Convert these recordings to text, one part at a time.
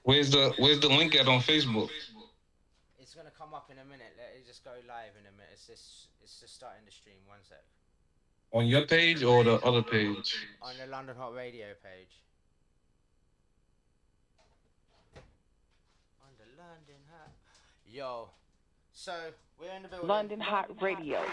Where's the link at on Facebook? It's gonna come up in a minute. Let it just go live in a minute. It's just starting the stream. One sec. On your page or the other page? On the London Hot Radio page. On the London Hot. Yo. So we're in the building. London Hot Radio.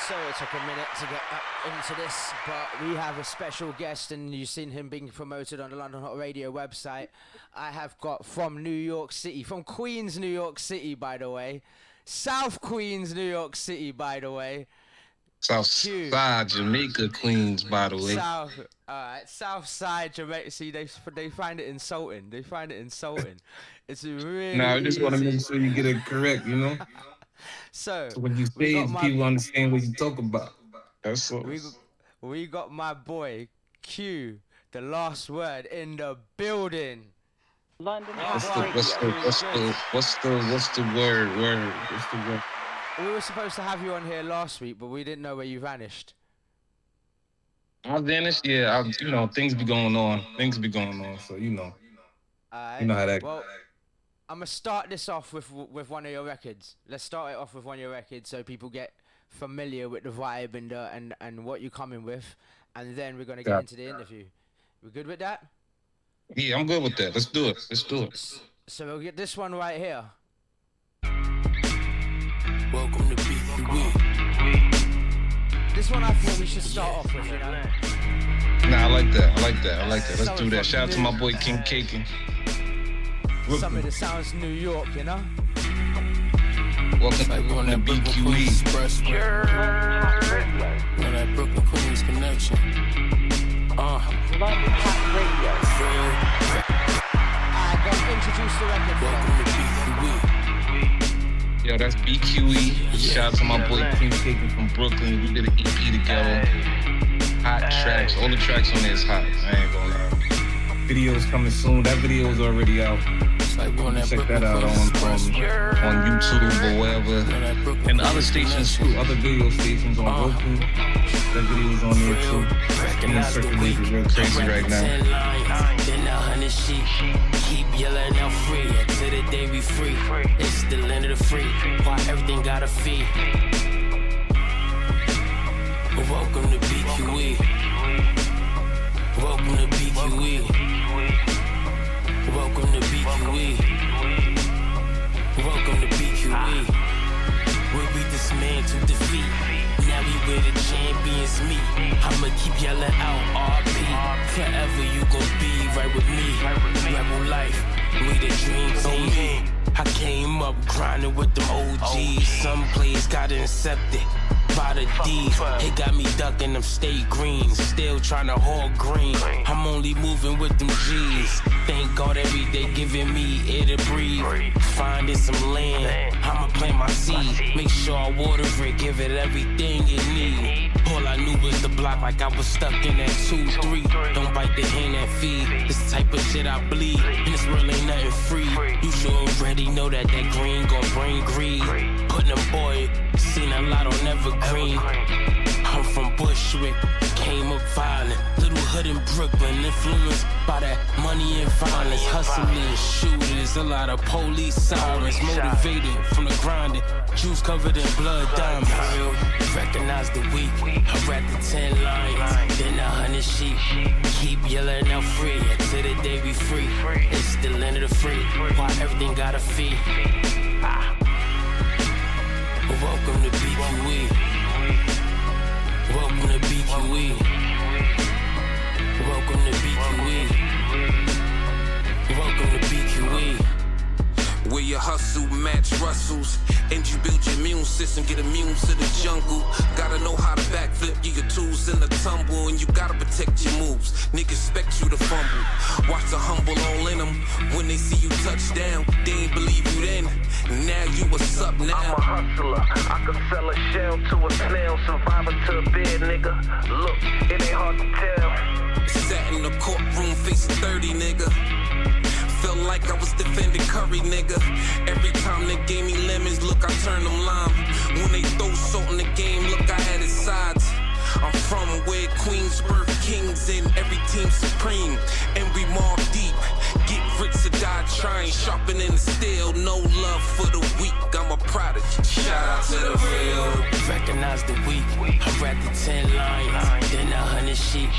So it took a minute to get up into this, but we have a special guest, and you've seen him being promoted on the London Hot Radio website. I have got from New York City, from Queens, New York City, by the way. South Queens, New York City, by the way. South Side, Jamaica, Queens, by the way. South Side, Jamaica. See, they find it insulting. They find it insulting. It's really Nah, I just want to easy. make sure you get it correct, you know? So when you say it, people understand what you talk about. That's what we got my boy Q, the last word in the building. London What's Hot Radio. what's the word? What's the word? We were supposed to have you on here last week, but we didn't know where you vanished. I vanished. Yeah, things be going on. So you know how that. Well, I'm gonna start this off with one of your records. Let's start it off with one of your records so people get familiar with the vibe and what you're coming with, and then we're gonna get into the interview. We good with that? Yeah, I'm good with that. Let's do it. So we'll get this one right here. Welcome to BQE. This one I thought we should start off with, you know? Nah, I like that. Let's do that. Shout out to my boy King Caking. Some of the sounds New York, you know? Welcome to BQE. On that Brooklyn Queens connection. London Hot Radio. I got introduced the record. Welcome to BQE. Yo, that's BQE. Shout out to my boy King Caking from Brooklyn. We did an EP together. Hot tracks. All the tracks on there is hot. I ain't gonna lie. Videos coming soon. That video is already out. Check that out on YouTube or wherever. And other stations too. Other video stations on Roku. That video's on there too. Being circulated real crazy right now. Then 100 sheep. Keep yelling out free until the day we free. It's the land of the free. Why everything got a fee. Welcome to BQE. Welcome to BQE. Welcome to BQE. Welcome to BQE. Where we dismantle defeat. Now we where the champions meet. I'ma keep yelling out RP. Forever you gon' be right with me. Rebel life, we the dream team. I came up grinding with them OGs. Some plays got incepted by the D's. It got me ducking them state greens. Still trying to haul green. I'm only moving with them G's. Thank God every day giving me air to breathe. Finding some land, I'ma plant my seed. Make sure I water it, give it everything it need. All I knew was the block like I was stuck in that 2-3. Don't bite the hand that feed. This type of shit I bleed. And this world ain't nothing free. You should already know that green gon' bring greed. Putting them boy, seen a lot on Evergreen. I'm from Bushwick, came up violent. Little hood in Brooklyn, influenced by that money and violence. Hustling, shooters, a lot of police sirens. Motivated from the grinding, juice covered in blood diamonds. Recognize the weak, I rap the 10 lions, then 100 sheep. Keep yelling out free until the day we free. It's the land of the free, why everything got a fee. Welcome to BQE. Welcome to BQE. Welcome to BQE. Welcome to BQE. Where your hustle match Russells, and you build your immune system, get immune to the jungle. Gotta know how to backflip, get your tools in the tumble, and you gotta protect your moves. Niggas expect you to fumble. Watch the humble all in them. When they see you touch down, they ain't believe you then. Now you what's up now? I'm a hustler. I can sell a shell to a snail, survivor to a bed, nigga. Look, it ain't hard to tell. Sat in the courtroom facing 30, nigga. Felt like I was defending Curry, nigga. Every time they gave me lemons, look, I turned them lime. When they throw salt in the game, look, I had its sides. I'm from where Queensburg Kings and every team supreme. And we mark deep. trying sharpening the steel. No love for the weak. I'm a prodigy. Shout out to the real. Recognize the weak. I'd rather 10 lions than 100 sheep.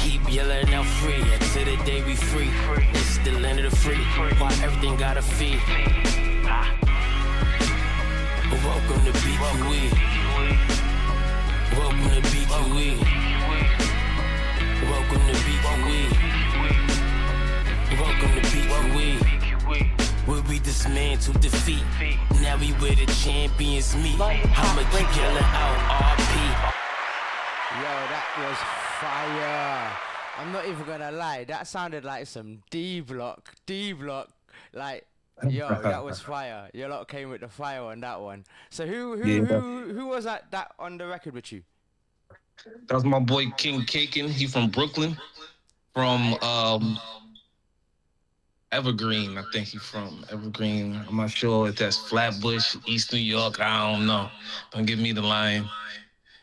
Keep yelling out free until the day we free. It's the land of the free. Why everything got a fee? Welcome to BQE. Welcome to BQE. Welcome to BQE. Welcome to BQE. Where we dismantle defeat. Now we where the champions meet. I'ma keep yelling out RP. Yo, that was fire. I'm not even gonna lie, that sounded like some D-block. Like, yo, that was fire. Your lot came with the fire on that one. So who was that on the record with you? That was my boy King Kaken. He from Brooklyn. From Evergreen, I think he from Evergreen. I'm not sure if that's Flatbush, East New York. I don't know. Don't give me the line.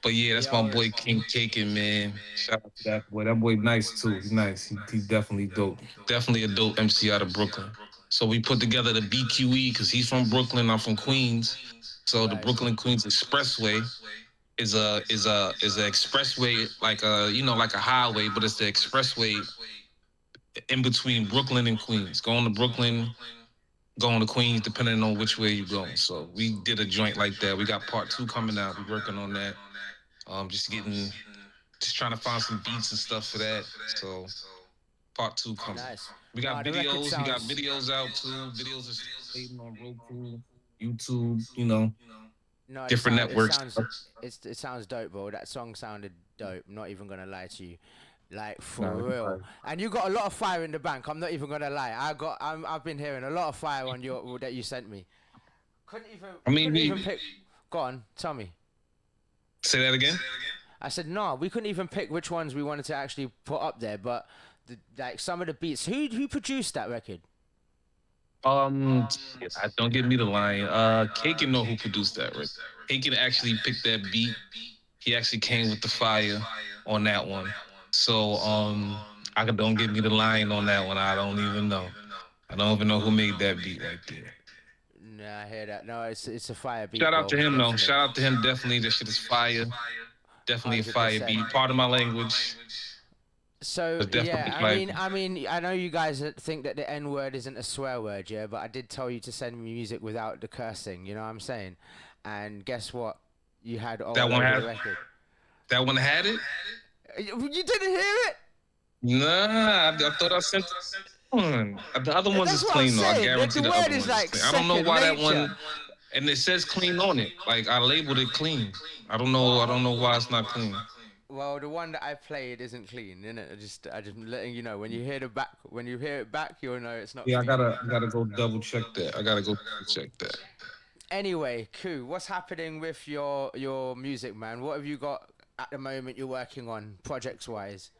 But yeah, that's my boy King Kaken, man. Shout out to that boy. That boy nice too. He's nice. He's definitely dope. Definitely a dope MC out of Brooklyn. So we put together the BQE because he's from Brooklyn. I'm from Queens. So the Brooklyn Queens Expressway is a expressway like a like a highway, but it's the expressway in between Brooklyn and Queens. Going to Brooklyn, going to Queens, depending on which way you're going. So we did a joint like that. We got part 2 coming out. We're working on that. Just trying to find some beats and stuff for that. So part 2 coming. Nice. We got videos. We got videos out too. Videos are still on Roku, YouTube. No, different networks. It sounds dope, bro. That song sounded dope. I'm not even gonna lie to you. Like for real, and you got a lot of fire in the bank. I'm not even gonna lie. I've been hearing a lot of fire on that you sent me. Couldn't even pick. Go on, tell me. Say that again. I said no. We couldn't even pick which ones we wanted to actually put up there, but like some of the beats. Who produced that record? Don't give me the line. Kaken know who produced that record. Kaken actually picked that beat. He actually came with the fire on that one. So don't give me the line on that one. I don't even know. I don't even know who made that beat right there. Nah, I hear that. No, it's a fire beat. Shout out to him though. Shout out to him. Definitely, that shit is fire. Definitely 100%. A fire beat. Part of my language. So yeah, I mean, I know you guys think that the N-word isn't a swear word, yeah, but I did tell you to send me music without the cursing. You know what I'm saying? And guess what? You had all that one had the record. That one had it. You didn't hear it? Nah, I thought I sent one. The other one's is clean though. I guarantee the other one's like clean. I don't know why that one, and it says clean on it. Like I labeled it clean. I don't know why it's not clean. Well, the one that I played isn't clean, innit? I just letting you know. When you hear it back, you'll know it's not. Yeah, clean. I gotta go double check that. Anyway, Koo, what's happening with your music, man? What have you got at the moment you're working on, projects wise?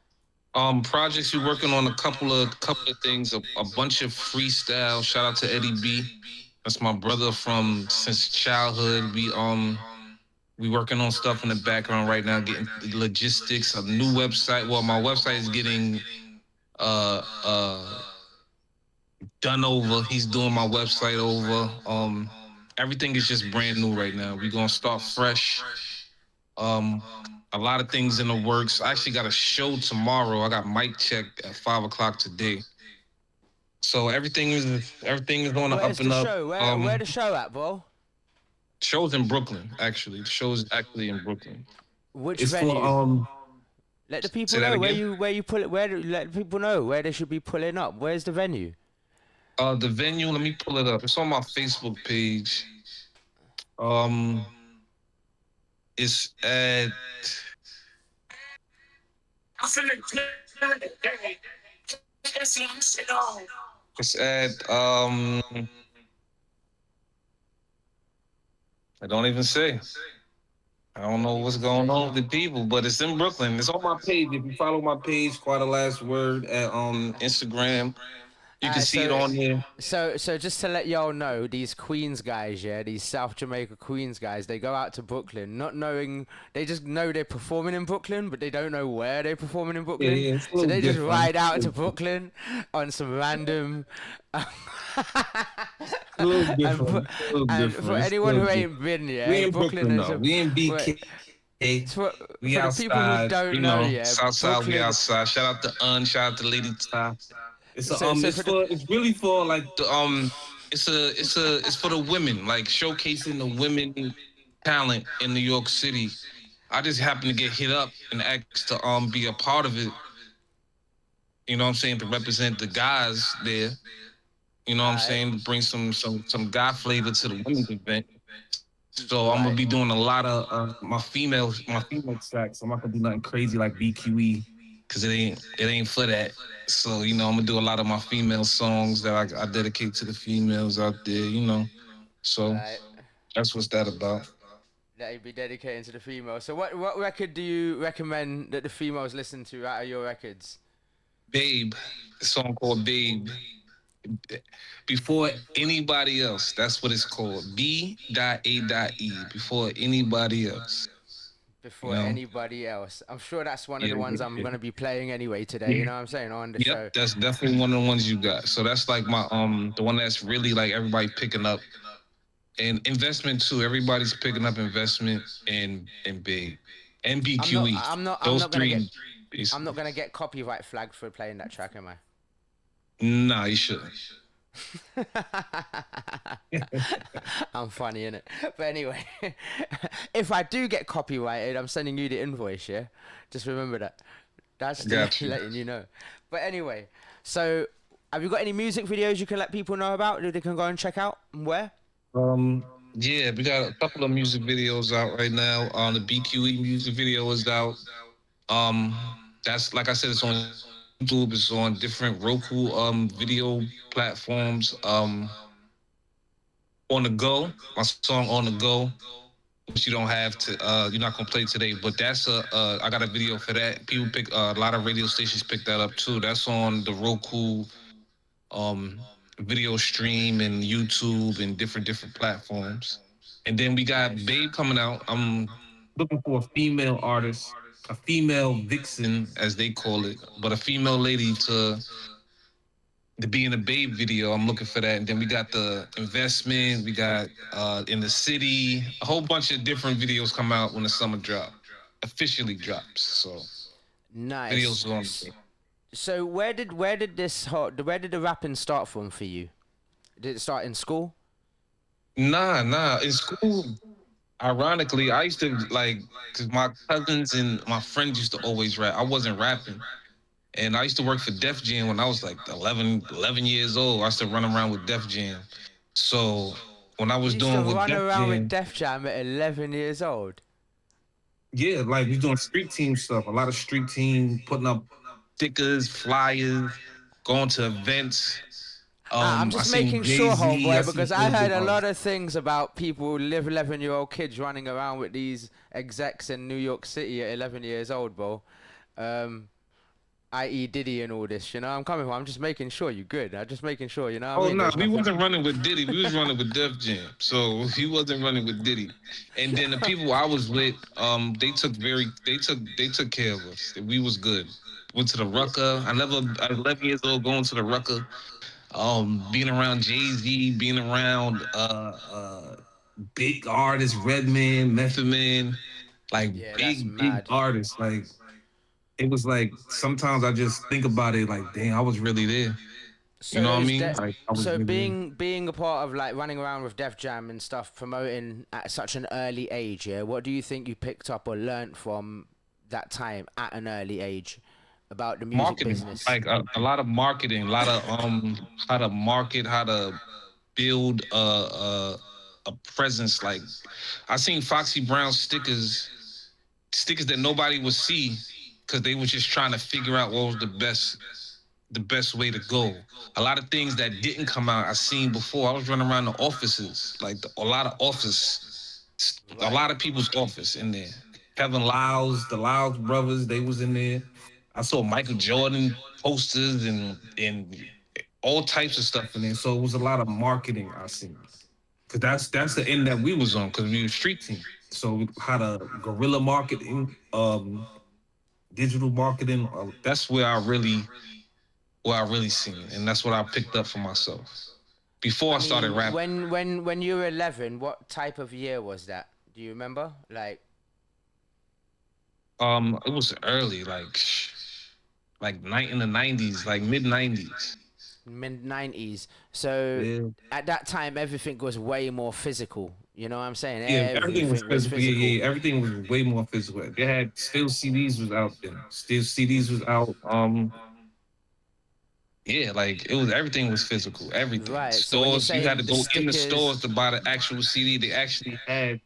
Projects we're working on a couple of things, a bunch of freestyle. Shout out to Eddie B. That's my brother from since childhood. We working on stuff in the background right now, getting logistics, a new website. Well, my website is getting done over. He's doing my website over. Everything is just brand new right now. We're gonna start fresh. A lot of things in the works. I actually got a show tomorrow. I got mic check at 5:00 today. So everything is going up and up. Where the show at, bro? Show's in Brooklyn, actually. The show's actually in Brooklyn. Which venue? Let the people know where you pull it. Let the people know where they should be pulling up. Where's the venue? The venue. Let me pull it up. It's on my Facebook page. It's at. It's at I don't even say. I don't know what's going on with the people, but it's in Brooklyn. It's on my page. If you follow my page, Quite a Last Word at Instagram. You can see it So, on there. so just to let y'all know, these Queens guys, yeah, these South Jamaica Queens guys, they go out to Brooklyn, not knowing, they just know they're performing in Brooklyn, but they don't know where they're performing in Yeah, Brooklyn. yeah, it's a So little they just different. ride out to Brooklyn on some random, A little and different. It's a little and for different. It's a anyone little who different. ain't been, We yeah, in Brooklyn Brooklyn is though. a, We in well, BK. for We the people who outside. don't You know, know, yeah, Southside. We Brooklyn. outside. Shout out to Shout out to Lady Ty. So It's for the for it's really for like the it's for the women, like showcasing the women talent in New York City. I just happened to get hit up and asked to be a part of it. You know what I'm saying, to represent the guys there. You know what I'm alright, saying, to bring some guy flavor to the women's event. So I'm gonna right. be doing a lot of my female tracks. I'm not gonna do nothing crazy like BQE because it ain't for that. So I'm gonna do a lot of my female songs that I dedicate to the females out there. So Right. that's what's that about. That you'd be dedicating to the female. So what record do you recommend that the females listen to out of your records? Babe, a song called Babe. Before anybody else, that's what it's called. B.A.E. Before anybody else. You Before know. anybody else. I'm sure that's one of Yeah. the ones I'm Yeah. gonna be playing anyway today, you Yeah. know what I'm saying, on the Yep, show. that's definitely one of the ones you got. So that's like my the one that's really like everybody picking up, and investment too. Everybody's picking up investment and big and I'm not BQE. I'm not I'm Those not gonna get three I'm basically. not gonna get copyright flagged for playing that track, am I? Nah, you shouldn't. I'm funny, innit? But anyway, if I do get copyrighted, I'm sending you the invoice, yeah? Just remember that. That's I to got you. letting you know. But anyway, so have you got any music videos you can let people know about that they can go and check out and where? Yeah, we got a couple of music videos out right now. The BQE music video is out. Um, that's like I said, it's on YouTube. It's on different Roku video platforms. On the go, my song on the go, which you don't have to. You're not gonna play today, but that's I got a video for that. People pick a lot of radio stations pick that up too. That's on the Roku um video stream and YouTube and different platforms. And then we got Nice. Babe coming out. I'm looking for a female artist, a female vixen as they call it, but a female lady to be in a Babe video. I'm looking for that. And then we got the investment. We got in the city. A whole bunch of different videos come out when the summer drop officially drops. So Nice. videos are on there. So where did the rapping start from for you? Did it start in school? Nah. In school, ironically, I used to like, cause my cousins and my friends used to always rap. I wasn't rapping. And I used to work for Def Jam when I was like 11 years old. I used to run around with Def Jam. So when I You was used to doing with run Def around with Jam, Def Jam at 11 years old. yeah, like we doing street team stuff. A lot of street team putting up stickers, flyers, going to events. I'm I just seen making Jay sure, Z. I homeboy, seen because I all heard big a lot artists. of things about people who live 11-year-old kids running around with these execs in New York City at 11 years old, bro. Um, i.e. Diddy and all this, you know. I'm coming from. I'm just making sure you good. I'm just making sure, you know what I Oh mean? no, There's we nothing. wasn't running with Diddy. We was running with Def Jam. So he wasn't running with Diddy. And then the people I was with, they took care of us. We was good. Went to the Rucker. At 11 years old, going to the Rucker. Being around Jay Z, being around big artists, Redman, Method Man, like Yeah, that's big mad. artists. Like it was like sometimes I just think about it, like damn, I was really there. You So know what I is mean? that Like I was so really there. being a part of like running around with Def Jam and stuff, promoting at such an early age, yeah? What do you think you picked up or learnt from that time at an early age about the music Marketing, business? like a lot of marketing, a lot of how to market, how to build a presence. Like I seen Foxy Brown stickers that nobody would see because they were just trying to figure out what was the best way to go. A lot of things that didn't come out I seen before. I was running around the offices, like a lot of a Right. lot of people's office in there. Kevin Lyles, the Lyles brothers, they was in there. I saw Michael Jordan posters and all types of stuff in there. So it was a lot of marketing I seen. Cause that's the end that we was on, cause we were street team. So how to guerrilla marketing, digital marketing. That's where I really seen, and that's what I picked up for myself before I I started mean, rapping. when you were 11, what type of year was that? Do you remember? Like It was early, like night in the '90s, like mid '90s. mid 90s. So Yeah, at that time, everything was way more physical. You know what I'm saying? yeah, everything was Everything was physical. Yeah, physical. yeah, everything was way more physical. They had still CDs was out then. Still CDs was out. Yeah, like it was everything was physical. Everything. Right. So when you're Stores, you had saying to the go in the stickers, stores to buy the actual CD. They actually had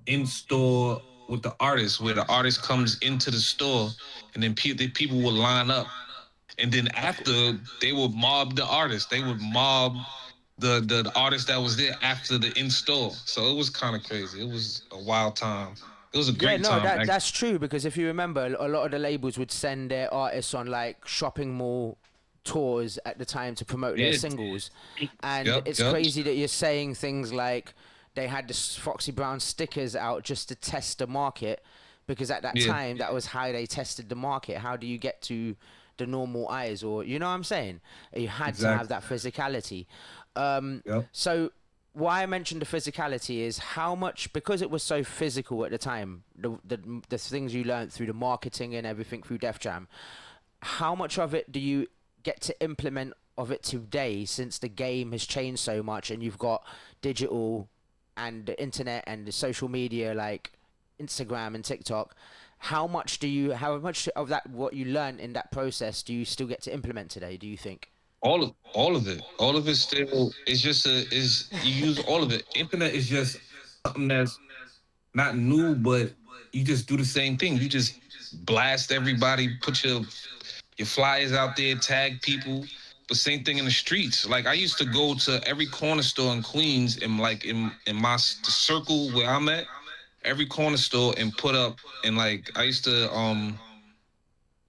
in store with the artist, where the artist comes into the store, and then people would line up, and then of course. after they would mob the artist, they would mob the artist that was there after the in store. So it was kind of crazy. It was a wild time. It was a Yeah, great no, time. that's true because if you remember, a lot of the labels would send their artists on like shopping mall tours at the time to promote their Yeah. singles, and Yep. it's Yep. crazy that you're saying things like they had the Foxy Brown stickers out just to test the market, because at that Yeah. time that was how they tested the market. How do you get to the normal eyes, or you know what I'm saying? You had to have Exactly. that physicality. Yep. So why I mentioned the physicality is how much, because it was so physical at the time, the things you learned through the marketing and everything through Def Jam, how much of it do you get to implement of it today, since the game has changed so much and you've got digital and the internet and the social media like Instagram and TikTok? How much of that, what you learned in that process, do you still get to implement today, do you think? All of it still is just is you use all of it. Internet is just something that's not new, but you just do the same thing. You just blast everybody, put your flyers out there, tag people. But same thing in the streets. Like I used to go to every corner store in Queens, and like in my the circle where I'm at, every corner store, and put up, and like I used to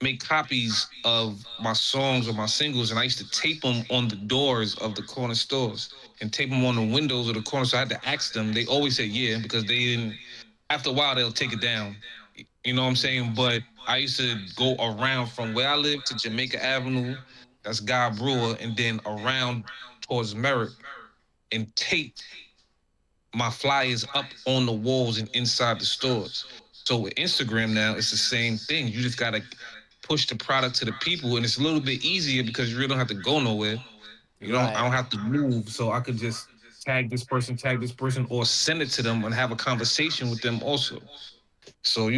make copies of my songs or my singles, and I used to tape them on the doors of the corner stores and tape them on the windows of the corner. So I had to ask them. They always said yeah, because they didn't. After a while, they'll take it down. You know what I'm saying? But I used to go around from where I live to Jamaica Avenue, that's Guy Brewer, and then around towards Merrick, and tape my flyers up on the walls and inside the stores. So with Instagram now, it's the same thing. You just gotta push the product to the people, and it's a little bit easier because you really don't have to go nowhere. I Right. don't have to move, so I could just tag this person, or send it to them and have a conversation with them also. So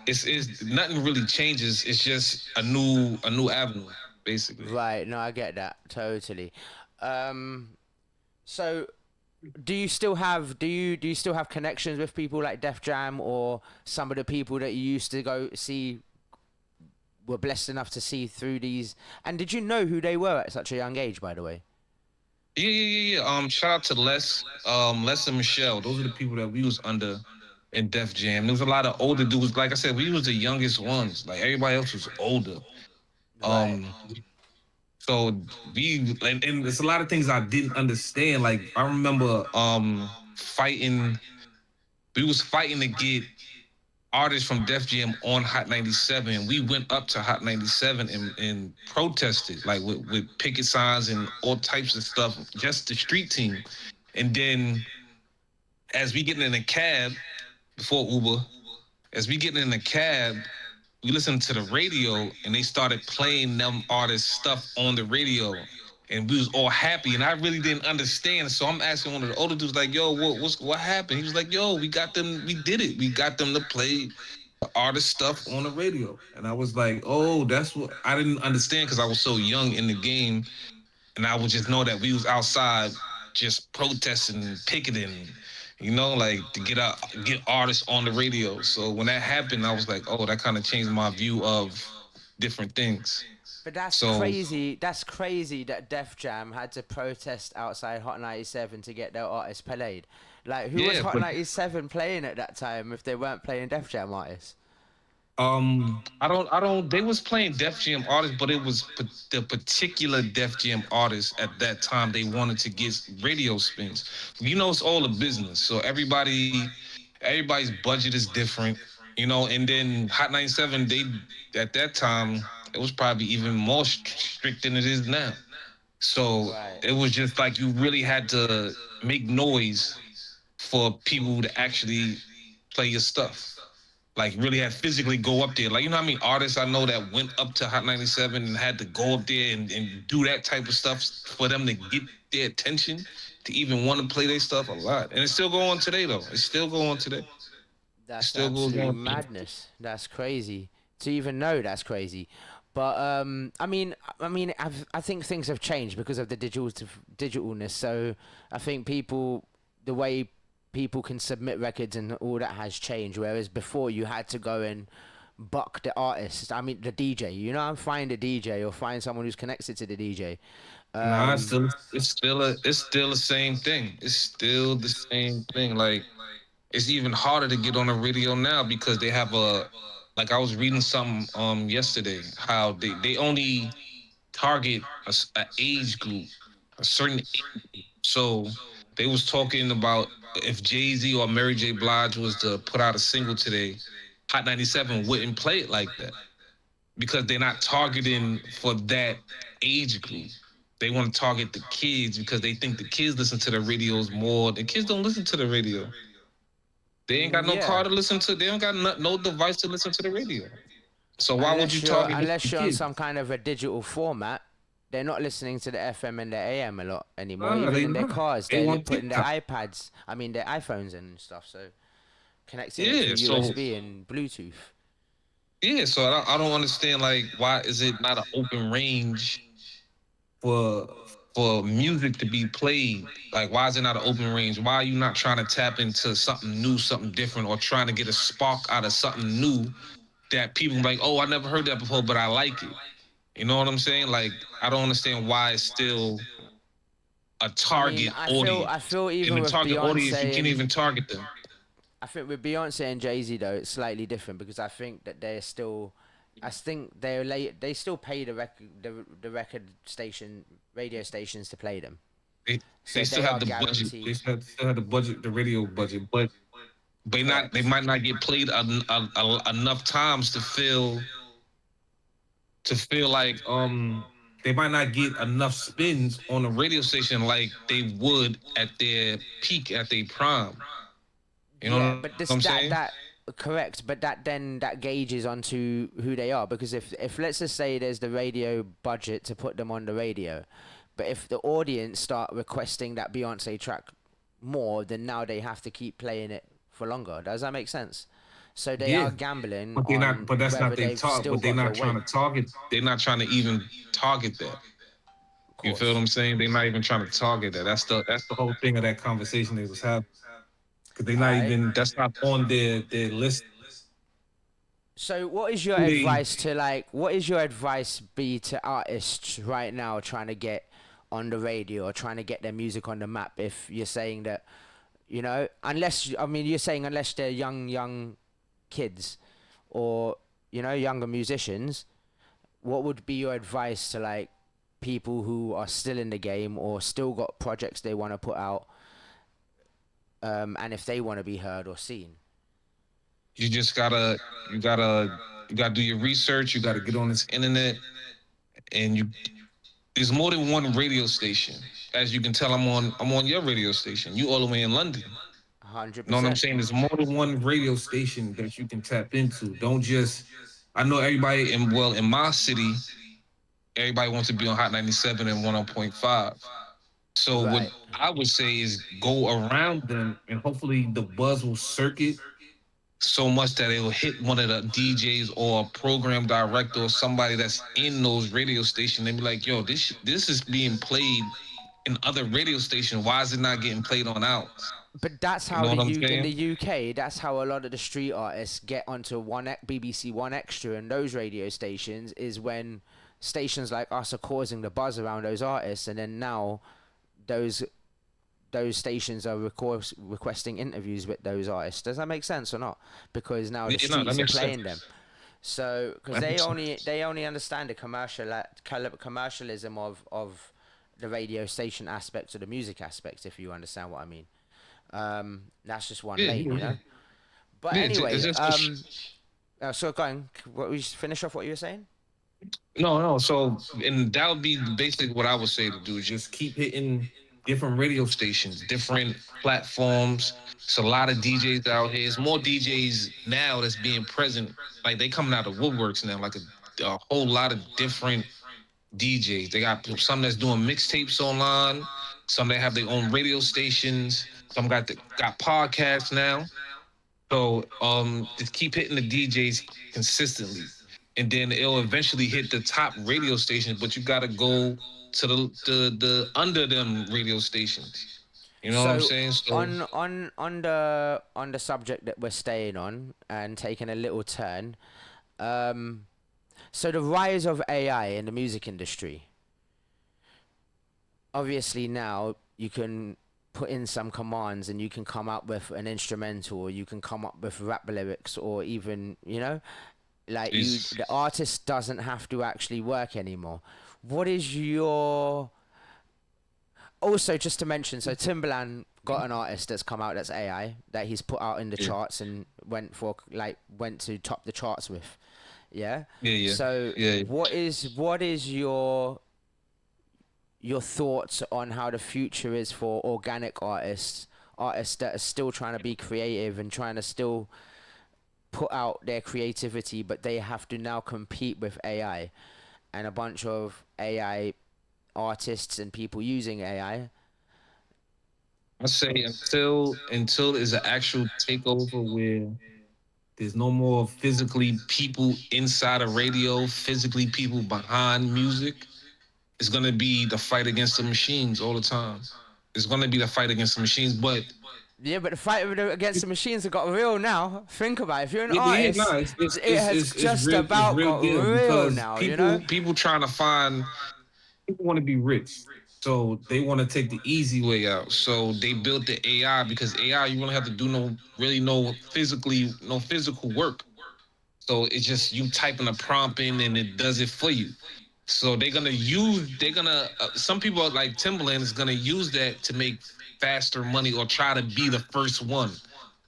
it's nothing really changes. It's just a new avenue, basically. Right. No, I get that totally. Um, so do you still have connections with people like Def Jam, or some of the people that you used to go see were blessed enough to see through these? And did you know who they were at such a young age, by the way? Yeah. Shout out to Les and Michelle. Those are the people that we was under in Def Jam. There was a lot of older dudes. Like I said, we was the youngest ones. Like everybody else was older. Right. Um, so and there's a lot of things I didn't understand. Like I remember fighting. We was fighting to get artists from Def Jam on Hot 97. We went up to Hot 97 and protested, like with picket signs and all types of stuff, just the street team. And then as we getting in a cab before Uber, as we getting in the cab, we listened to the radio, and they started playing them artists stuff on the radio. And we was all happy, and I really didn't understand. So I'm asking one of the older dudes, like, "Yo, what happened?" He was like, "Yo, we got them. We did it. We got them to play artist stuff on the radio." And I was like, "Oh, that's what I didn't understand, because I was so young in the game, and I would just know that we was outside just protesting and picketing, like to get artists on the radio." So when that happened, I was like, "Oh, that kind of changed my view of different things." But that's So crazy. That's crazy that Def Jam had to protest outside Hot 97 to get their artists played. Like, who was yeah, Hot but 97 playing at that time if they weren't playing Def Jam artists? I don't. They was playing Def Jam artists, but it was the particular Def Jam artists at that time. They wanted to get radio spins. It's all a business. So everybody's budget is different. And then Hot 97, they at that time it was probably even more strict than it is now. So Right. it was just like you really had to make noise for people to actually play your stuff, like really had physically go up there. Like, how I mean, artists I know that went up to Hot 97 and had to go up there and do that type of stuff for them to get their attention to even want to play their stuff a lot. And it's still going on today though. It's still going on today. It That's still goes absolute on. madness. That's crazy. To even know that's crazy. But I think things have changed because of the digitalness. So I think the way people can submit records and all that has changed. Whereas before you had to go and buck the artist. I mean the DJ. And find a DJ or find someone who's connected to the DJ. Nah, Um, it's still the same thing. It's still the same thing. Like, it's even harder to get on the radio now because they have like I was reading something yesterday how they only target a age group, a certain age. So they was talking about if Jay-Z or Mary J. Blige was to put out a single today, Hot 97 wouldn't play it like that because they're not targeting for that age group. They want to target the kids because they think the kids listen to the radios more. The kids don't listen to the radio. They ain't got no car yeah. to listen to. They don't got no device to listen to the radio. So why would you target the Unless you're on kids? some kind of a digital format, they're not listening to the FM and the AM a lot anymore. Nah, Even they in their not. cars, They they're want putting their TikTok. iPads, I mean their iPhones in and stuff. So connecting it through Yeah, so USB and Bluetooth. I don't understand, like, why is it not an open range for for music to be played? Like, why is it not an open range? Why are you not trying to tap into something new, something different, or trying to get a spark out of something new that people like, oh, I never heard that before, but I like it. You know what I'm saying? Like, I don't understand why it's still a I mean, target I audience. feel And even the with target audience, you Beyonce can't and even target them. I think with Beyonce and Jay Z though, it's slightly different because I think that they're still, I think they still pay the record station radio stations to play them, They they so still they have are the budget. They guaranteed. still have the budget, the radio budget, but they Correct. might not get played enough times to feel like they might not get enough spins on a radio station like they would at their peak, at their prime. You know Yeah, what I'm but saying? that correct, but that gauges onto who they are because if let's just say there's the radio budget to put them on the radio, but if the audience start requesting that Beyonce track more, then now they have to keep playing it for longer. Does that make sense? So they Yeah, are gambling but they not. on But that's not whether they they've talk. still But they're got the not trying weight. to target. They're not trying to even target that. Of You feel what course. I'm saying? They're not even trying to target that. That's the whole thing of that conversation they was having. Because they're All not right. even. That's not on their list. So what is your Who they advice to what is your advice be to artists right now trying to get on the radio or trying to get their music on the map if you're saying that I mean you're saying unless they're young kids or younger musicians, what would be your advice to people who are still in the game or still got projects they want to put out, and if they want to be heard or seen? you just gotta you gotta you gotta do your research. You gotta get on this internet, and there's more than one radio station. As you can tell, I'm on your radio station. You all the way in London. You know what I'm 100%. saying? There's more than one radio station that you can tap into. Don't just. I know everybody in my city, everybody wants to be on Hot 97 and 100.5. So what Right. I would say is go around them, and hopefully the buzz will circuit so much that it'll hit one of the DJs or a program director or somebody that's in those radio stations and be like, yo, this is being played in other radio stations. Why is it not getting played on ours? But that's You how know what I'm in the saying? UK, that's how a lot of the street artists get onto BBC One Extra and those radio stations is when stations like us are causing the buzz around those artists, and then now those stations are requesting interviews with those artists. Does that make sense or not? Because now the Yeah, no, that streets are makes sense. playing them. So, because That they makes only sense. they only understand the commercialism of the radio station aspects or the music aspects, if you understand what I mean. That's just one Yeah, lane, yeah, you yeah. know. But Yeah, it's anyway, just so going, what we finish off what you were saying? no, no. So, and that would be basically what I would say to do is just keep hitting different radio stations, different platforms. It's a lot of DJs out here. It's more DJs now that's being present. Like they coming out of woodworks now, like a whole lot of different DJs. They got some that's doing mixtapes online, some that have their own radio stations, some got podcasts now. So just keep hitting the DJs consistently. And then it'll eventually hit the top radio stations, but you gotta go to the under them radio stations. You know what I'm So saying? So on the subject that we're staying on and taking a little turn, um, so the rise of AI in the music industry. Obviously now you can put in some commands and you can come up with an instrumental, or you can come up with rap lyrics, or even, like, it's the artist doesn't have to actually work anymore. What is your Also, just to mention, so Timbaland got an artist that's come out that's AI that he's put out in the yeah, charts and went to top the charts with. Yeah. yeah, yeah, So yeah. what is your thoughts on how the future is for organic artists that are still trying to be creative and trying to still put out their creativity, but they have to now compete with AI and a bunch of AI artists and people using AI. I say until there's an actual takeover where there's no more physically people inside a radio, physically people behind music. It's gonna be the fight against the machines all the time. It's gonna be the fight against the machines, but Yeah, but the fight against the machines have got real now. Think about it. If you're an yeah, yeah, no, artist, it has it's just real, it's about real got deal real because now, you know? people trying to find people want to be rich, so they want to take the easy way out. So they built the AI because AI you don't have to do no physical work. So it's just you typing a prompt in and it does it for you. So some people like Timberland is gonna use that to make faster money or try to be the first one.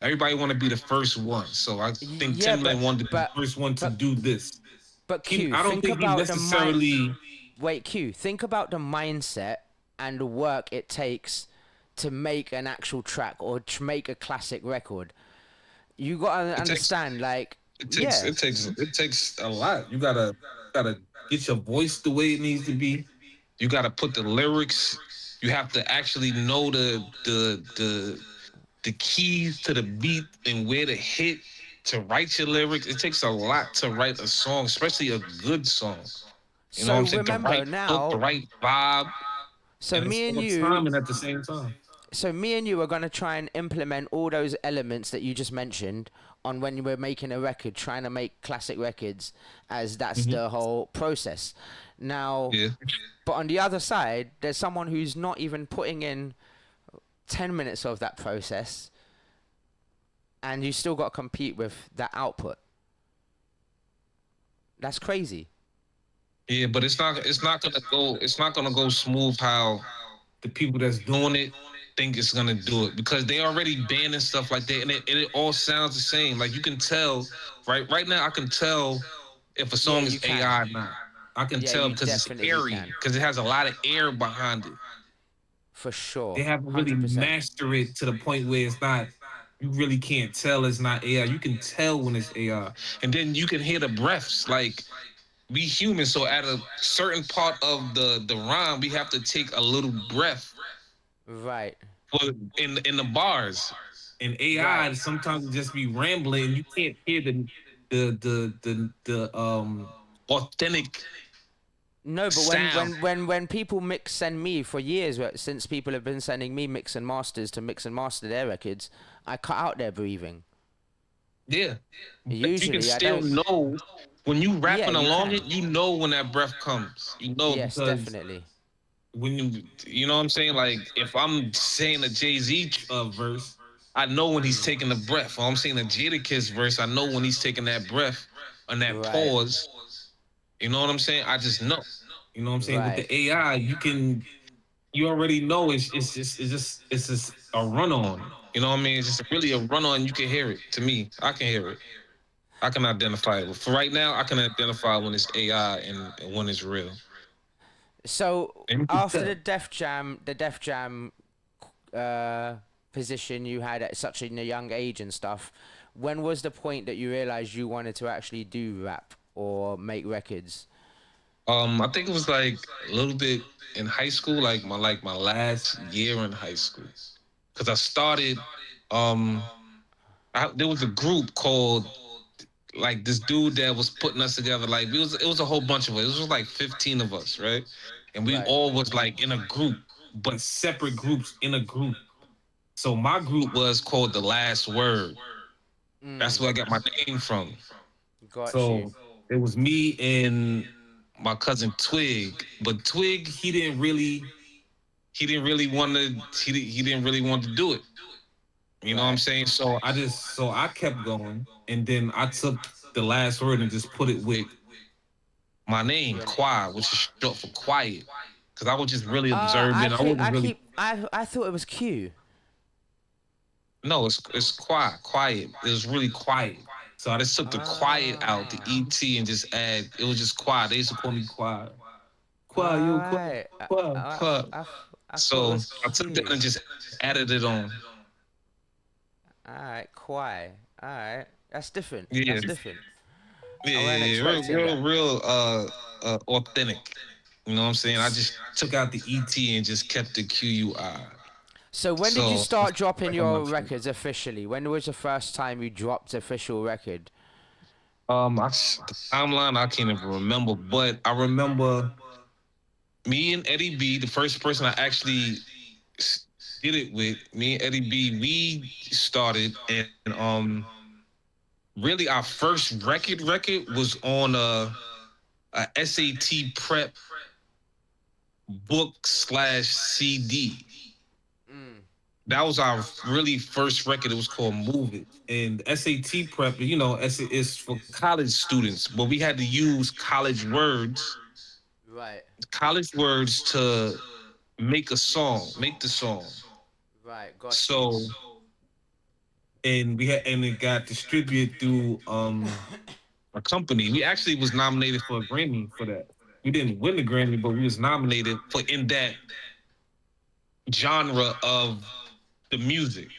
Everybody want to be the first one. So I think Yeah, Timberland wanted to be the but first one to but do this. Q, I don't think think he about the mind. necessarily. Wait, Q, think about the mindset and the work it takes to make an actual track or to make a classic record. You gotta It takes understand, like, it takes yeah. it takes a lot. You gotta get your voice the way it needs to be. You gotta put the lyrics. You have to actually know the keys to the beat and where to hit to write your lyrics. It takes a lot to write a song, especially a good song. You know what So I'm saying? The remember right hook, the now, right vibe, so and it's me and all you timing at the same time. so me and you are going to try and implement all those elements that you just mentioned on when we're making a record, trying to make classic records, as that's Hmm. the whole process. Now, Yeah. but on the other side, there's someone who's not even putting in 10 minutes of that process, and you still got to compete with that output. That's crazy. Yeah, but it's not gonna go smooth how the people that's doing it think it's gonna do it because they already banning stuff like that, and it all sounds the same. Like you can tell, right now I can tell if a Yeah, song is you can. AI or not. I can Yeah, tell you because it's definitely airy, can. because it has a lot of air behind it. For They sure. haven't really 100%. mastered it to the point where it's not. You really can't tell it's not AI. You can tell when it's AI, and then you can hear the breaths. Like we human, so at a certain part of the rhyme, we have to take a little breath Right. for in the bars. In Right. AI, sometimes it just be rambling. You can't hear the authentic No, but sound. when people send me for years, since people have been sending me mix and masters to mix and master their records, I cut out their breathing. Yeah, but you can Usually, I still don't. know when you Yeah, rapping you along can. it. You know when that breath comes. You know Yes, because definitely. when you know what I'm saying. Like if I'm saying a Jay Z verse, I know when he's taking the breath. Or I'm saying a Jadakiss verse, I know when he's taking that breath. on that Right. pause. You know what I'm saying? I just know. You know what I'm saying? With Right. the AI, you already know it's just a run on. You know what I mean? It's just really a run on. You can hear it. To me, I can hear it. I can identify it. For right now, I can identify when it's AI and when it's real. So And you can after tell. the Def Jam uh, position you had at such a young age and stuff, when was the point that you realized you wanted to actually do rap or make records? I think it was like a little bit in high school, like my last year in high school, because I started. Um, there was a group called like this dude that was putting us together. Like it was a whole bunch of us. It was like 15 of us, right? And we Right. all was like in a group, but separate groups in a group. So my group was called The Last Word. That's Mm. where I got my name from. Got you. So it was me and my cousin Twig, but Twig he didn't really want to he didn't really want to do it. You know what I'm Right. saying? So I kept going, and then I took the last word and just put it with my name, Your Quiet, which is short for quiet, because I was just really observing. I wasn't really. I thought it was Q. No, it's quiet, quiet. It was really quiet. So I just took the quiet out, the Ah. ET, and just add. It was just quiet. They used to call me Quiet, Quiet, yo, Quiet, Alright. Quiet, Quiet. I thought it So was I took that Q. and just added it on. Alright, Quai. Alright. That's different. Yeah, That's different. yeah, I weren't yeah, real, expecting real, that. real, authentic. You know what I'm saying? I just took out the ET and just kept the QUI. So when did you So start it's dropping like on my your shit. records officially? When was the first time you dropped official record? The timeline I can't even remember, but I remember me and Eddie B, the first person I actually did it with. Me and Eddie B, we started, and really our first record was on a SAT prep book slash CD. Mm. That was our really first record. It was called Move It. And SAT prep, is for college students, but we had to use Right. college words to make a song, make the song. Right. Got you. So, and it got distributed through a company. We actually was nominated for a Grammy for that. We didn't win the Grammy, but we was nominated for in that genre of the music,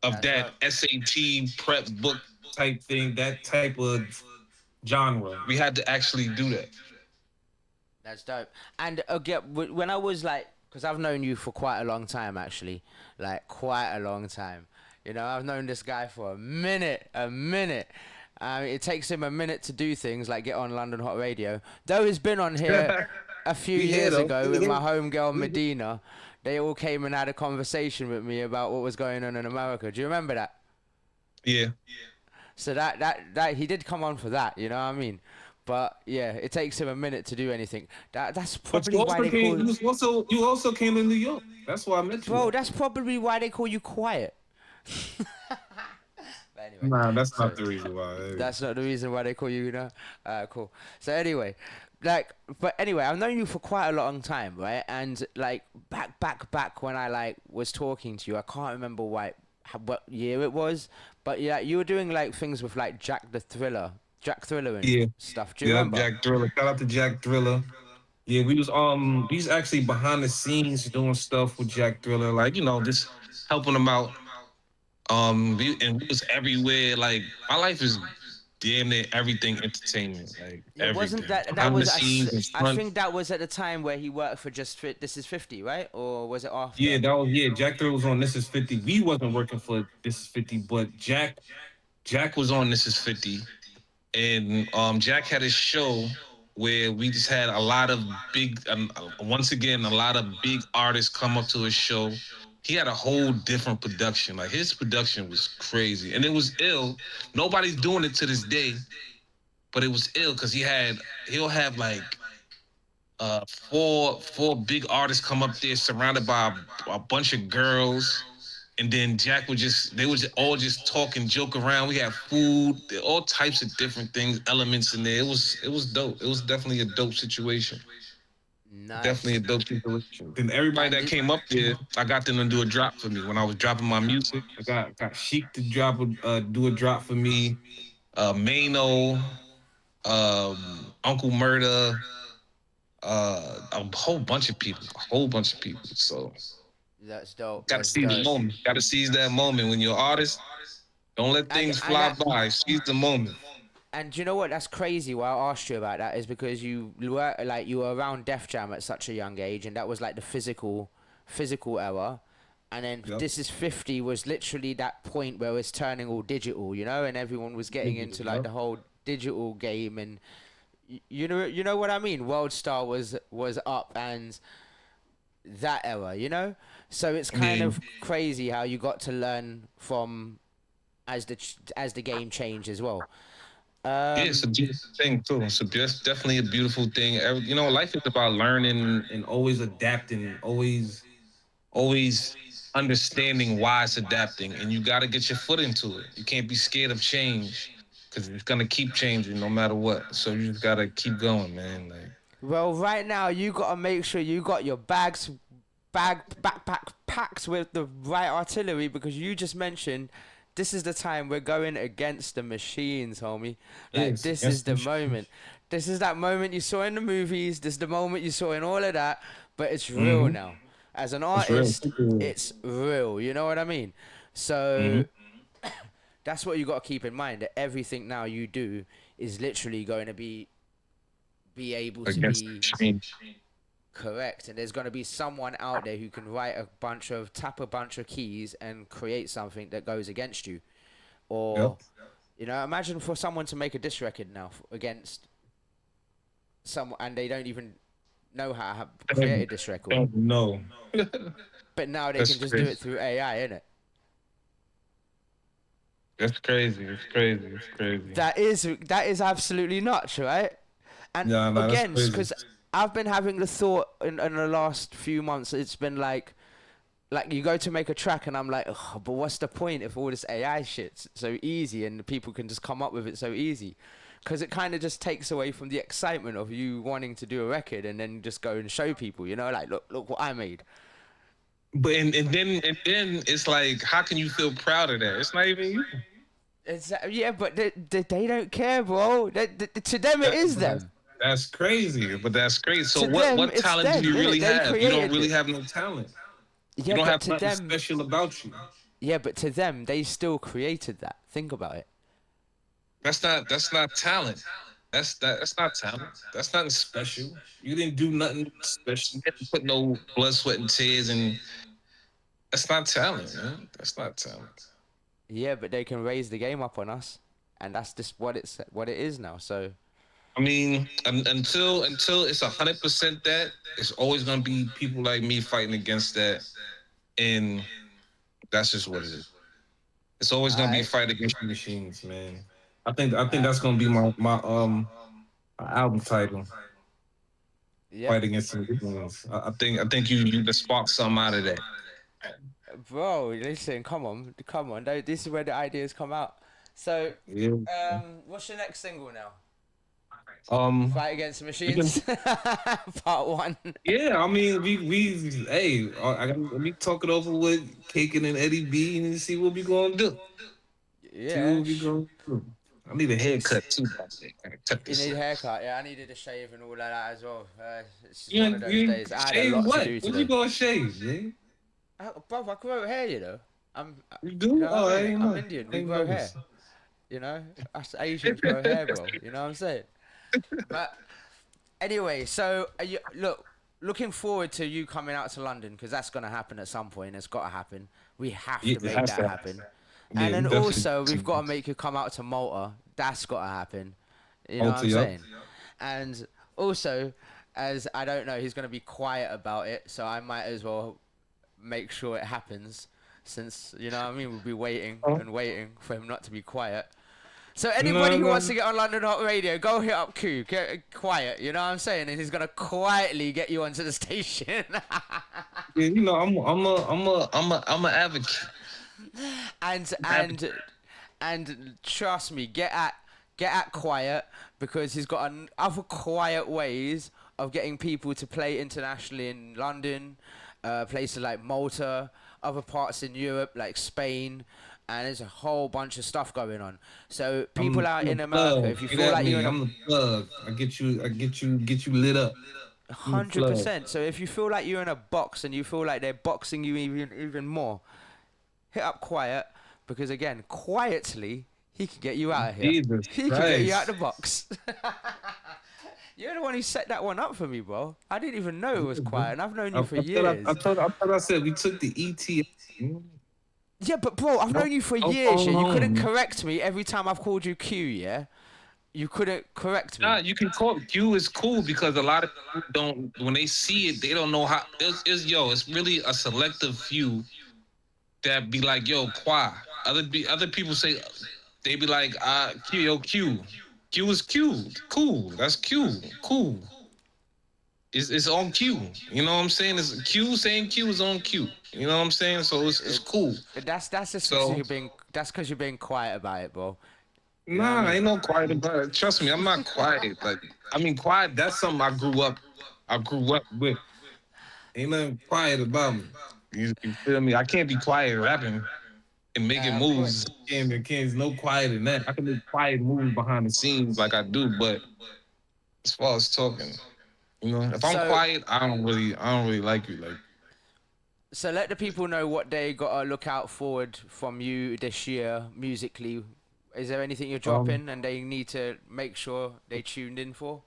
of That's that dope. SAT prep book type thing, that type of genre. We had to actually do that. That's dope. And again, when I was like, because I've known you for quite a long time, actually, like quite a long time. You know, I've known this guy for a minute. It takes him a minute to do things like get on London Hot Radio. Though he's been on here a few We here years though. ago with my homegirl We here. Medina. They all came and had a conversation with me about what was going on in America. Do you remember that? Yeah. So that he did come on for that, you know what I mean? But yeah, it takes him a minute to do anything. That's But probably why they call you also came to New York. That's why I met you bro. at. That's probably why they call you quiet. But anyway, Nah, that's so not the reason why. that's not the reason why they call you, you know. Cool. So anyway, but anyway, I've known you for quite a long time, right? And like back when I like was talking to you, I can't remember what year it was, but yeah, you were doing like things with like Jack Thriller and Yeah. stuff. Do you Yeah, remember? Jack Thriller. Shout out to Jack Thriller. Yeah, we was actually behind the scenes doing stuff with Jack Thriller, like, just helping him out. We was everywhere. Like my life is damn near everything entertainment, like Yeah, wasn't everything. that Behind the was scenes and I front. think that was at the time where he worked for This Is 50, right? Or was it Yeah, after? Jack Thriller was on This Is 50. We wasn't working for This Is 50, but Jack was on This Is 50. And Jack had his show where we just had a lot of once again, a lot of big artists come up to his show. He had a whole different production. Like his production was crazy, and it was ill. Nobody's doing it to this day, but it was ill because he'll have like four big artists come up there surrounded by a bunch of girls, And then Jack they was all just talking, joke around. We had food, all types of different things, elements in there. It was dope. It was definitely a dope situation. Definitely a Nice. dope situation. Then everybody And that came up there, I got them to do a drop for me when I was dropping my music. I got Sheik to do a drop for me. Mano, Uncle Murda, a whole bunch of people, a whole bunch of people. So that's dope. gotta That's seize the dope. moment. Gotta seize that moment when you're an artist. Don't let And things and fly that, by. Seize the moment. and do you know what? That's crazy. Why I asked you about that is because you were around Def Jam at such a young age, and that was like the physical era. And then Yep. This Is 50 was literally that point where it's turning all digital, and everyone was getting into like Yep. the whole digital game, and you know what I mean. World Star was up, and that era. So it's I kind mean, of crazy how you got to learn from as the game changed as well. yeah, it's a Um, beautiful thing too. It's definitely a beautiful thing. Life is about learning and always adapting, always understanding why it's adapting, and you got to get your foot into it. You can't be scared of change because it's gonna keep changing no matter what. So you just gotta keep going, man. Like, well, right now you gotta make sure you got your backpack packed with the right artillery, because you just mentioned this is the time we're going against the machines, homie. Like yes, this yes, is the moment. This is that moment you saw in the movies. This is the moment you saw in all of that, but it's real mm-hmm. now. As an It's real. artist, it's real. You know what I mean? So Mm-hmm. that's what you got to keep in mind. That everything now you do is literally going to be able to Against the be machine. correct, and there's going to be someone out there who can tap a bunch of keys and create something that goes against you. Or Yep. imagine for someone to make a diss record now against someone, and they don't even know how to create a diss record, No, but now they that's can just do crazy. it through AI, innit? That's crazy. It's crazy. It's crazy. That is absolutely nuts, right? And Yeah, no, that's again, crazy. because I've been having the thought in the last few months, it's been like you go to make a track, and I'm like, ugh, but what's the point if all this AI shit's so easy and people can just come up with it so easy? Because it kind of just takes away from the excitement of you wanting to do a record and then just go and show people, like look what I made. But and then it's like, how can you feel proud of that? It's not even you. Yeah, but they don't care, bro. To them, it is But them. that's crazy. But that's great. So To them, what it's talent do them, you innit? really They have? You don't created really it. have no talent. You Yeah, don't but have to nothing them, special about you. yeah, but to them, they still created that. Think about it. That's not talent. That's not talent. That's nothing special. You didn't do nothing special. You didn't put no blood, sweat, and tears, and that's not talent, man. That's not talent. Yeah, but they can raise the game up on us, and that's just what it is now. So I mean, until it's 100% that, it's always gonna be people like me fighting against that, and that's just what it is. It's always gonna be a I fight against the machines, man. I think that's gonna be my album title. yeah, Fight against the machines. I think you just sparked something out of that. bro. Listen, come on. This is where the ideas come out. So, Yeah. what's your next single now? Um. Fight Against the We can, Machines, Part 1. yeah. I mean, hey, let me talk it over with Kaken and Eddie B and see what we gonna do. See Yeah, what we gonna do. I need a haircut too. By the way. I gotta cut you this. need a haircut. Yeah, I needed a shave and all of that as well. It's just You one of ain't, those you ain't days. I had a shave lot to what? do What you today. gonna shave, man? Bro, I grow hair, I'm, You you do? know Oh, what I I mean? ain't I'm know. Indian. I We ain't grow hair. noticed. Us Asians grow hair, bro. You know what I'm saying? But anyway, so looking forward to you coming out to London, because that's gonna happen at some point. It's gotta happen. We have Yeah, to it make has that to. happen. Yeah, And we then also we've got definitely. to make you come out to Malta. That's got to happen. You know what Alter, I'm yup. saying? And also, as I don't know, he's gonna be quiet about it, so I might as well make sure it happens, since you know what I mean. We'll be waiting Oh, and waiting for him not to be quiet. So anybody no, who wants no. to get on London Hot Radio, go hit up Q. Get quiet, you know what I'm saying? And he's gonna quietly get you onto the station. Yeah, I'm a advocate. and trust me, get at Quiet, because he's got other quiet ways of getting people to play internationally in London, places like Malta, other parts in Europe like Spain, and there's a whole bunch of stuff going on. So people out in America, if you feel like you're in I'm the plug. I get you lit up. I'm the plug. 100%. So if you feel like you're in a box and you feel like they're boxing you even more, hit up Quiet, because again, quietly he can get you out of here. Jesus He can get you Christ. out the box. You're the one who set that one up for me, bro. I didn't even know it was Quiet, and I've known you for years. I thought I said we took the ET. Yeah, but bro, I've known you for years. Yeah, you couldn't correct me every time I've called you Q. Yeah, you couldn't correct me. Nah, you can call Q is cool because a lot of people don't, when they see it, they don't know how. It's really a selective few that be like, yo, Qua. Other people say, they be like, Q, yo, Q. Q is Q. Cool. That's Q. Cool. It's on Q. You know what I'm saying? It's Q saying Q is on Q. You know what I'm saying? So it's cool. That's just So- because you're being quiet about it, bro. Nah, ain't no quiet about it. Trust me, I'm not quiet. Like, I mean, quiet. That's something I grew up with. Ain't nothing quiet about me. You feel me? I can't be quiet rapping and making moves. There's no quiet in that. I can make quiet moves behind the scenes like I do, but as far as talking, you know, if I'm So- quiet, I don't really like you. Like, So let the people know what they gotta look out forward from you this year musically. Is there anything you're dropping and they need to make sure they tuned in for?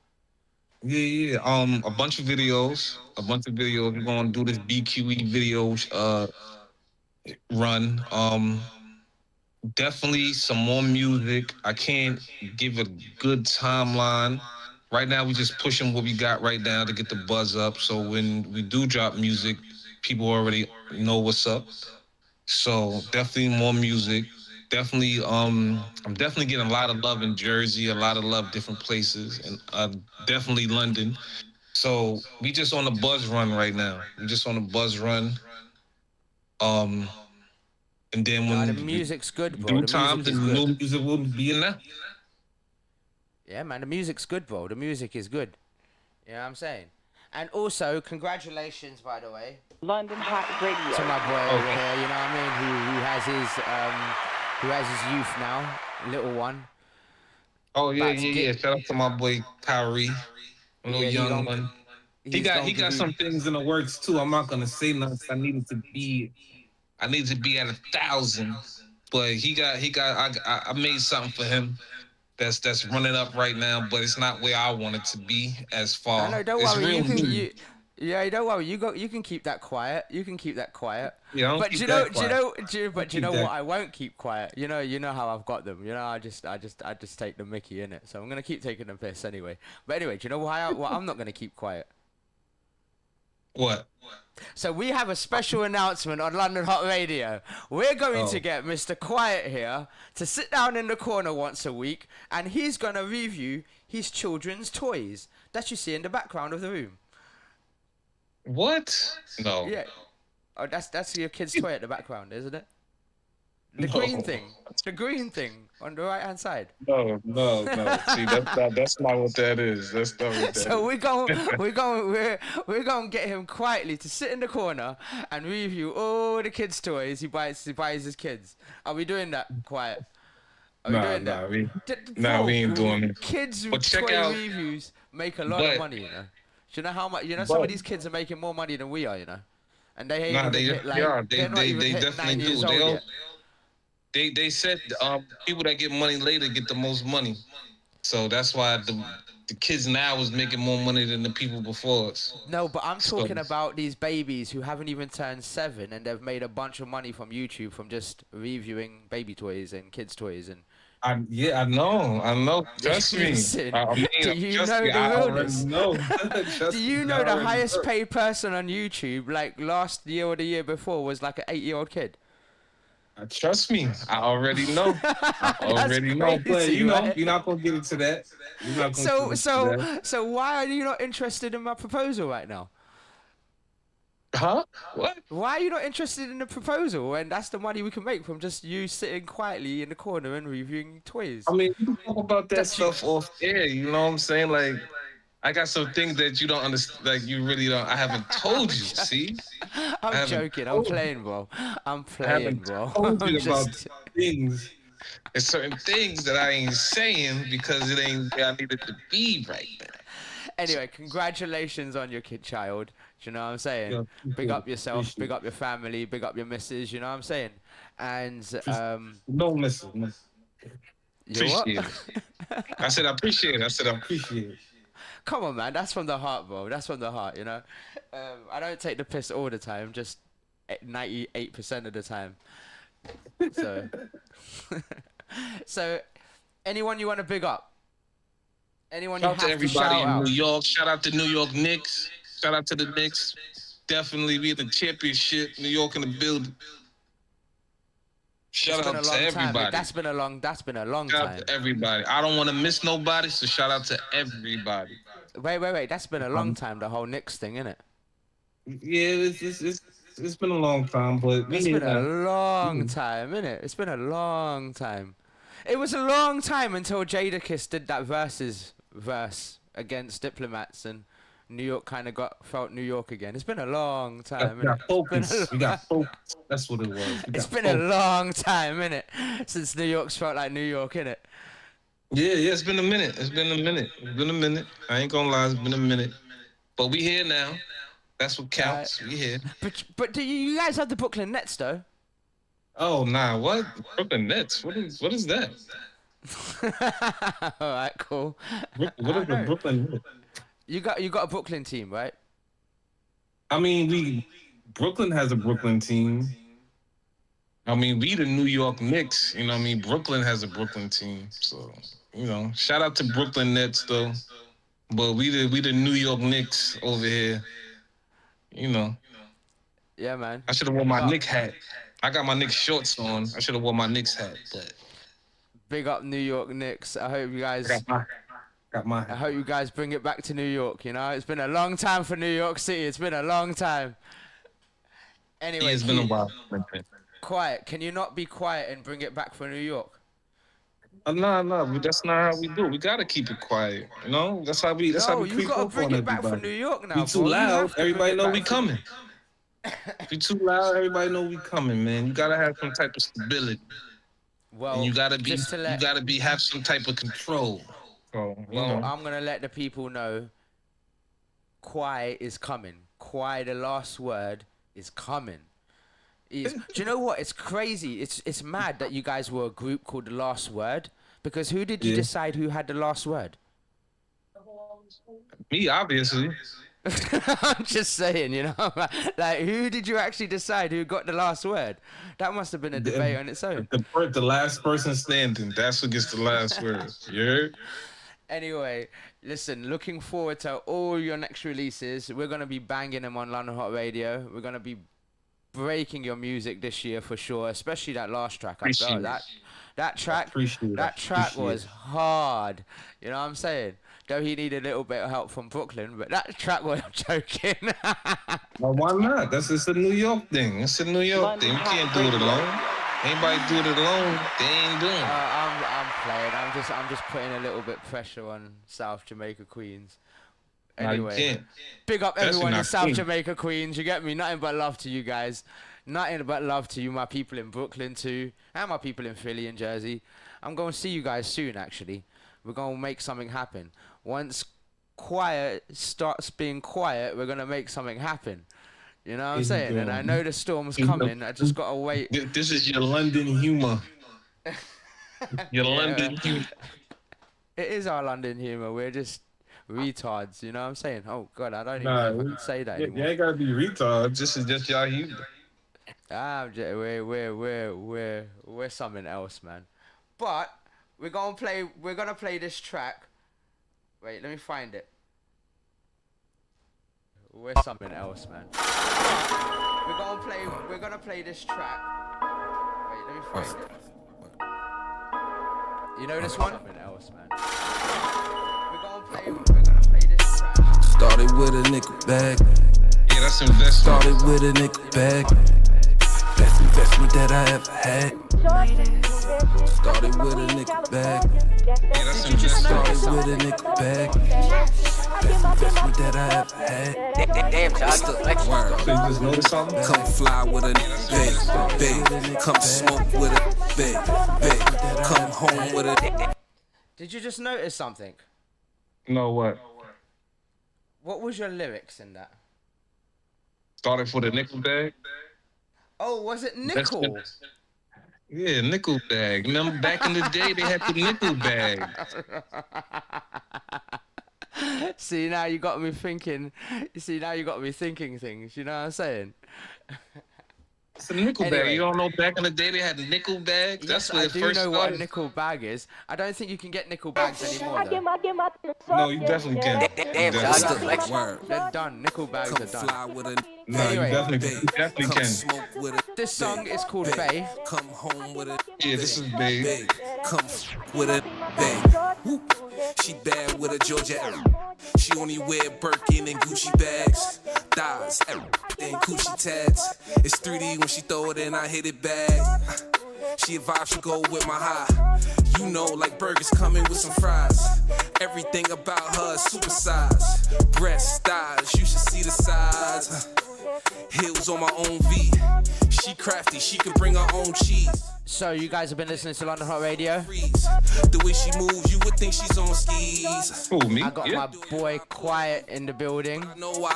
yeah. A bunch of videos. We're gonna do this BQE video run. Definitely some more music. I can't give a good timeline. Right now, we just pushing what we got right now to get the buzz up. So when we do drop music, people already know what's up. So definitely more music. Definitely, I'm definitely getting a lot of love in Jersey, a lot of love different places, and definitely London. So we just on the buzz run right now. We just on the buzz run. And then Nah, when the music's good, bro. due The time, music the is new good. music will be in there. Yeah, man, the music's good, bro. The music is good. You know what I'm saying? And also, congratulations, by the way, London Hot Radio. to my boy over here. You know what I mean? Who has his youth now, little one. Oh yeah, About to get- Shout out to my boy Kyrie, a little Yeah, he young gon- one. He he's gonna got give you- some things in the works too. I'm not gonna say nothing. I need to be at 1,000. But I made something for him that's running up right now, but it's not where I want it to be as far. No, don't It's worry. real new. Yeah, don't worry. You can keep that quiet. You can keep that quiet. Yeah, I don't But keep you that know, quiet. but you know what? I won't keep quiet. You know how I've got them. You know, I just take the Mickey in it. So I'm gonna keep taking the piss anyway. But anyway, do you know why? I'm not gonna keep quiet. What? So we have a special announcement on London Hot Radio. We're going to get Mr. Quiet here to sit down in the corner once a week, and he's gonna review his children's toys that you see in the background of the room. What? No. Yeah. Oh, that's your kid's toy at the background, isn't it? The No. green thing. The green thing on the right hand side. No. See, that's not what that is. That's not what that So is. we're going to get him quietly to sit in the corner and review all the kids' toys he buys his kids. Are we doing that quiet? Are we doing that? we Bro, ain't doing it. Kids But check toy out- reviews make a lot of but- money, you know. Do you know how much? You know, some of but- these kids are making more money than we are, you know. And they ain't Nah, even they hit, like, are. they're not even They hit definitely 9 do. years old yet. They said people that get money later get the most money. So that's why the kids now is making more money than the people before us. No, but I'm So- talking about these babies who haven't even turned 7 and they've made a bunch of money from YouTube from just reviewing baby toys and kids' toys and. I know. Trust me. Listen, I mean, do you trust know me, the I already realness? know. Do you know the highest paid person on YouTube, like last year or the year before, was like an 8-year-old kid? Trust me, I already know. I already know. But crazy, you know, right? you're not gonna get into that. You're not gonna get into that. So why are you not interested in my proposal right now? Huh? What? Why are you not interested in the proposal? And that's the money we can make from just you sitting quietly in the corner and reviewing toys. I mean, we can talk about that That you- stuff off air. You know what I'm saying? Like, I got some things that you don't understand. Like, you really don't. I haven't told you. See? I I'm haven't joking. I'm told you. playing, bro. I'm I playing, haven't bro. told I'm you about just. things. There's certain things that I ain't saying because it ain't where I needed to be right now. Anyway, congratulations on your kid child. Do you know what I'm saying? Yeah, Big up yourself, appreciate big up your family, big up your missus. You know what I'm saying? And No, listen. you what? Appreciate it. I said I appreciate it. I said I appreciate it. Come on, man. That's from the heart, bro. That's from the heart. You know. I don't take the piss all the time. Just 98% of the time. So, so anyone you want to big up? Anyone Shout you out to have to everybody shout in out? New York. Shout out to New York Knicks. Shout out to the Knicks. Definitely we in the championship. New York in the building. Shout It's been out a to long time. everybody. That's been a long Shout time. out to everybody. I don't want to miss nobody, so shout out to everybody. Wait. That's been a long time. The whole Knicks thing, innit? Yeah, it's been a long time, but It's been a long time, innit? It's been a long time. It was a long time until Jadakiss did that verse against Diplomats, and New York kind of felt New York again. It's been a long time, We got innit? focus. We got focus. That's what it was. It's been a long time, innit? Since New York's felt like New York, innit? Yeah, it's been a minute. It's been a minute. I ain't gonna lie, it's been a minute. But we here now. That's what counts. We here. But do you guys have the Brooklyn Nets though? Oh nah, what? Brooklyn Nets? What is that? All right, cool. What is the Brooklyn Nets? You got a Brooklyn team, right? I mean, Brooklyn has a Brooklyn team. I mean, we the New York Knicks. You know what I mean? Brooklyn has a Brooklyn team. So, you know, shout out to Brooklyn Nets though. But we the New York Knicks over here. You know. Yeah, man. I should have worn my Knicks hat. I got my Knicks shorts on. I should have worn my Knicks hat, but big up New York Knicks. I hope you guys got my I hope you guys bring it back to New York, you know? It's been a long time for New York City. It's been a long time. Anyway, it's been a while. Quiet. Can you not be quiet and bring it back for New York? No, that's not how we do. We gotta keep it quiet, you know. That's how we. That's how we you creep gotta up bring on it back for everybody. New York now. We too bro. loud. Everybody know we for- coming. If you too loud, everybody know we coming, man. You gotta have some type of stability, Well, and you gotta be. just to let, You gotta have some type of control. So, you know. I'm gonna let the people know. Quiet is coming. Quiet, the last word is coming. Do you know what? It's crazy. It's mad that you guys were a group called The Last Word. Because who did you decide who had the last word? Me, obviously. I'm just saying, you know, like who did you actually decide who got the last word? That must have been a debate on its own. The last person standing. That's who gets the last word. You heard? Anyway, listen, looking forward to all your next releases. We're going to be banging them on London Hot Radio. We're going to be breaking your music this year for sure, especially that last track. That track was hard. You know what I'm saying? Though he needed a little bit of help from Brooklyn, but that track was, I'm joking. Well, why not? It's a New York thing. It's a New York thing. You can't do it alone. Anybody do it alone, they ain't doing it. I'm playing. I'm just putting a little bit pressure on South Jamaica Queens. Anyway, big up everyone in South Jamaica Queens. You get me? Nothing but love to you guys. Nothing but love to you, my people in Brooklyn too, and my people in Philly and Jersey. I'm going to see you guys soon, actually. We're going to make something happen. Once quiet starts being quiet, we're going to make something happen. You know what I'm saying? And I know the storm's coming. I just got to wait. This is your London humor. Your London humor. It is our London humor. We're just retards. You know what I'm saying? Oh, God, I don't even know if I can say that anymore. You ain't got to be retards. This is just y'all humor. We're something else, man. But we're gonna play this track. Wait, let me find it. We're something else, man. We're gonna play this track. Wait, let me find it. You know this one? Something else, man. We're gonna play this track. Started with a nickel bag. Yeah, that's investment. Started with a nigga bag. Best investment that I ever had. Started with a nigga bag. Yeah, that's investment. Started with a nigga bag. Best investment that I ever had. Damn, Charlie. Word. So you just noticed something? Come fly with a babe. Come smoke with a babe. Come home with a. Did you just notice something? No, what? What was your lyrics in that? Started for the nickel bag? Oh, was it nickel? Yeah, nickel bag. Remember back in the day they had the nickel bag. See, now you got me thinking. See, now you got me thinking things. You know what I'm saying? It's a nickel Anyway. bag. You don't know back in the day they had nickel bags? Yes, That's where I it do first know what a started. nickel bag is. I don't think you can get nickel bags anymore, though. No, you definitely can. You definitely can. Word. They're done. Nickel bags Come are done. fly with a. No, Anyway. you definitely Come can. smoke with a. This song is called Bay. Come home with a. Yeah, this is big. Babe. Come with a babe. She bad with a Georgia. She only wear Birkin and Gucci bags. Thighs and Gucci tags. It's 3D when she throw it in, I hit it back. She a vibe, she go with my high. You know, like burgers coming with some fries. Everything about her is supersized. Breasts, thighs, you should see the size. Heels on my own V. She crafty, she can bring her own cheese. So you guys have been listening to London Hot Radio. The way she moves, you would think she's on skis. Who, me? I got Yeah. my boy Quiet in the building.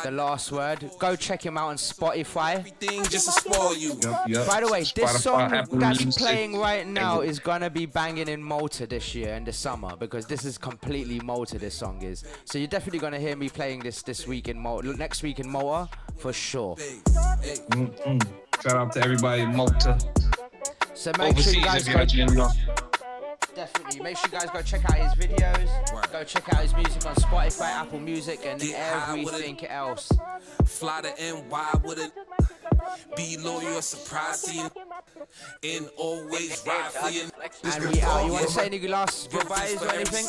The last word. Go check him out on Spotify. Everything just to spoil you. Yep. By the way, this Spotify, song Apple that's Music. playing right now is gonna be banging in Malta this year in the summer because this is completely Malta. This song is. So you're definitely gonna hear me playing this week in Malta, next week in Malta for sure. Shout out to everybody in Malta. So make sure Overseas, you guys if you're go. actually in Malta. Definitely. Make sure you guys go check out his videos. Go check out his music on Spotify, Apple Music, and everything else. Fly to NY with it. Be loyal, surprise to you. And always ride for you. And we out. You want to say any last goodbyes or anything?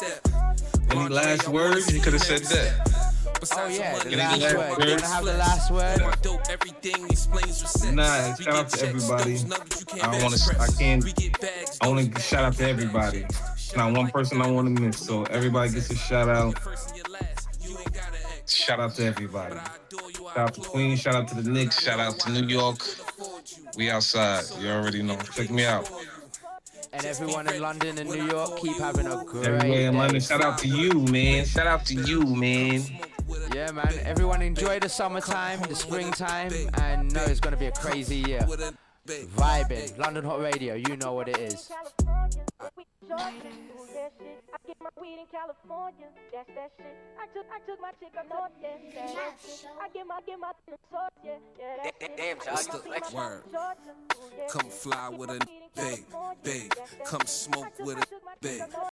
Any last words? You could have said that. Oh yeah, the Any last last word. You words? want to have the last word? Nah, shout out to everybody. I want to shout out to everybody. Not one person I want to miss, so everybody gets a shout out. Shout out to everybody. Shout out to Queens, shout out to the Knicks, shout out to New York. We outside, you already know. Check me out. And everyone in London and New York, keep having a great Everywhere in day. London, shout out to you, man. Shout out to you, man. Yeah, man. Everyone enjoy the summertime, the springtime, and know it's gonna be a crazy year. Vibing, London Hot Radio, you know what it is. I get my weed in California, that's that shit. I took my chick up north, yeah, that's that shit. I get my sauce, yeah, that's it. Damn, Charlie. Word. Come fly with a babe. Come smoke with a babe.